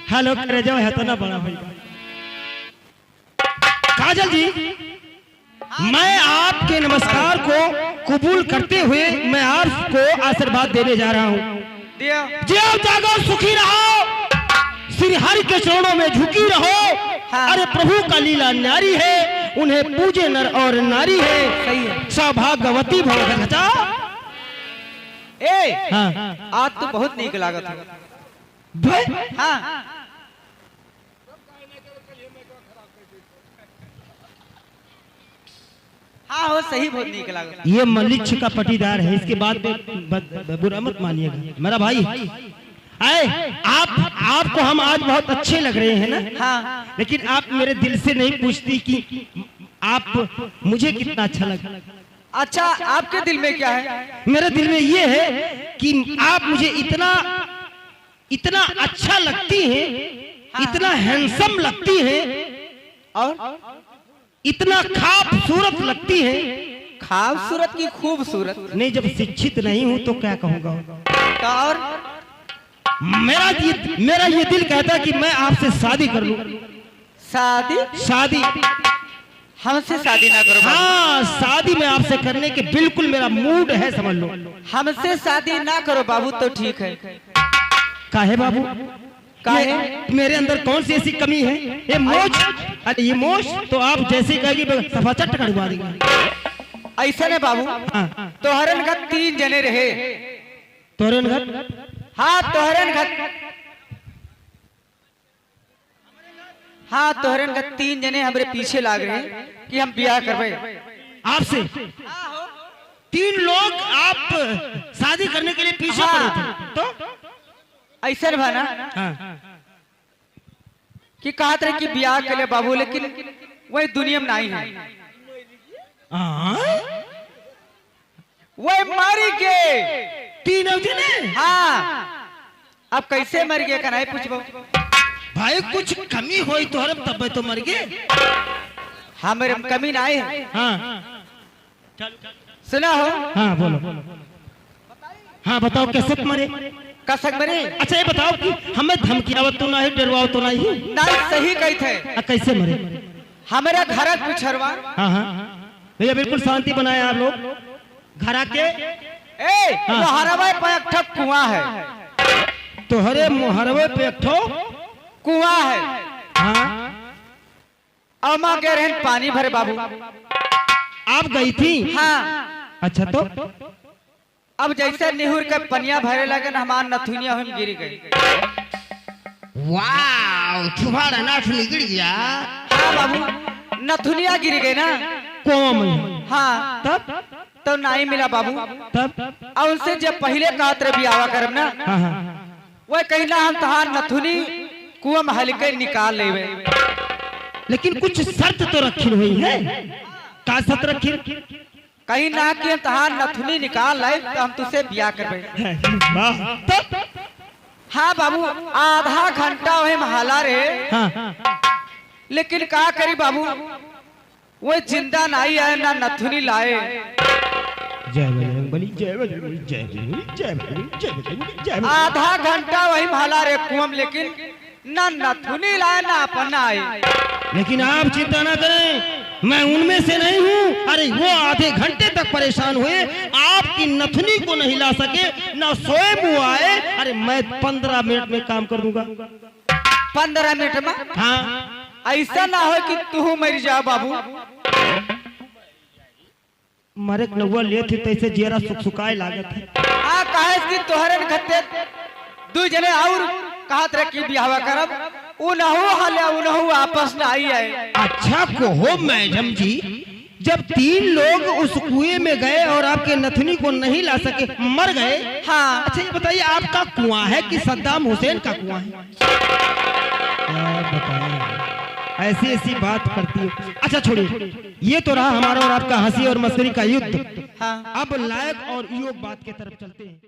Hello करे जाओ है तो ना बड़ा भाई काजल जी, मैं आपके नमस्कार को कबूल करते हुए मैं आपको आशीर्वाद देने जा रहा हूँ। जियो जागो सुखी रहो, श्री हरि के चरणों में झुकी रहो। हाँ। अरे प्रभु का लीला न्यारी है, उन्हें पूजे नर और नारी है। सही है। सौभाग्यवती भव घटा। हाँ। आज तो बहुत नीक लागत है। हाँ। हाँ हो सही, बहुत नीक लागत। ये मलिच्छ का पटीदार है, इसके बाद में बुरा मत मानिएगा मेरा भाई। आए आपको हम आज बहुत अच्छे लग रहे हैं ना। हाँ। लेकिन आप मेरे दिल से नहीं पूछती कि आप मुझे कितना अच्छा लगा। अच्छा, आपके दिल में क्या है? मेरे दिल में ये है कि आप मुझे इतना अच्छा लगती हैं। हाँ। इतना हैंडसम लगती हैं और इतना खूबसूरत लगती है। खूबसूरत की खूबसूरत नहीं, जब शिक्षित नहीं हूँ तो क्या कहूँगा। और मेरा ये दिल कहता है कि मैं आपसे शादी कर लूं। शादी हमसे शादी ना करो। हाँ, शादी में आपसे करने के बिल्कुल मेरा मूड है, समझ लो। हमसे शादी ना करो बाबू तो ठीक है। काहे बाबू? काहे? मेरे अंदर कौन सी ऐसी कमी है? ये मोच, अरे ये मोच तो आप जैसे कहेगी सफा चट कटवा देंगे। ऐसा नहीं बाबू। हाँ। तोहरन घर 3 जने रहे। तोहरन घर? हाँ तोहरन घर। हाँ तोहरन घर 3 जने हमारे पीछे लाग रहे हैं कि हम ब्याह करवे आपसे। 3 लोग आप शादी करने के लिए पीछे पड़े थे तो ऐसा भाना। हाँ। कि कहा था कि ब्याह के लिए बाबू, लेकिन वही दुनिया में नहीं है। वही मारी के 3 जने। हाँ। अब कैसे मर गया का नहीं पूछबो भाई, कुछ कमी होई तो हरम तब तो मर गए। हमारे कमी नहीं है। हाँ। सुना हो? हाँ बोलो। हाँ बताओ कैसे मरे? कसक मरे। अच्छा ये बताओ कि हमें धमकियावत तो नहीं, डरवाओ तो नहीं? नहीं, सही कही थे। कैसे मरे? हमारा घर पिछड़वा। हाँ हाँ भैया, बिल्कुल शांति बनाए आप लोग। घर आके मोहरवे पे एक ठप कुआं है। तोहरे मोहरवे पे एक ठो कुआं है। हाँ। और माँ कह रहे पानी भरे बाबू। आप गई थी? हाँ। अच्छा तो अब जैसे निहुर के पनिया भरे लगे ना, हमार नथुनिया हम गिर गई। वाह, तुम्हारा नाथुनी गिर गया? हाँ बाबू, नथुनिया गिर गई ना कौम। हाँ। तब तो नहीं मिला बाबू। तब और उनसे जब पहले कहा तरह भी आवा करब ना। हाँ। वह कहना हम तहार नथुनी कुआं में हल्के निकाल लेवे। लेकिन कुछ शर्त तो रखी हुई है। क्या शर्त रखी? कहीं ना कि हम तहार नथुनी निकाल लाए तो हम तुझसे ब्याह करबे। हाँ बाबू, आधा घंटा वही महला रहे। हाँ। लेकिन क्या करी बाबू, वो जिंदा नहीं आए ना नथुनी लाए। जय बजरंगबली, जय बजरंगबली, जय बजरंगबली, जय बजरंगबली, जय बजरंगबली, जय बजरंगबली। आधा घंटा वही महला रहे कुआं, लेकिन ना नथुनी लाए ना अपना आए। लेकिन आप चिंता ना करें, मैं उनमें से नहीं हूँ। अरे वो आधे घंटे तक परेशान हुए, आपकी नथुनी को नहीं ला सके, ना स्वयं वो आए। अरे मैं 15 मिनट में काम कर दूंगा। 15 मिनट में? हाँ। ऐसा ना हो कि तू मर जा बाबू। मरे नौवा ले थे तैसे जेरा सुखाए लागत है। हाँ, कहे कि तोहरे खत्ते 2 जने और कहा तरह की ब्याह करब, उनहु हले उनहु आपस में आई आए। अच्छा कहो मैडम जी, जब 3 लोग उस कुएं में गए और आपके नथुनी को नहीं ला सके, मर गए। हाँ। अच्छा ये बताइए, आपका कुआं है कि सद्दाम हुसैन का कुआं है? ऐसी ऐसी बात करती है। अच्छा छोड़िए, ये तो रहा हमारा और आपका हंसी और मस्करी का युद्ध। हाँ। अब लायक और योग बात के तरफ चलते हैं।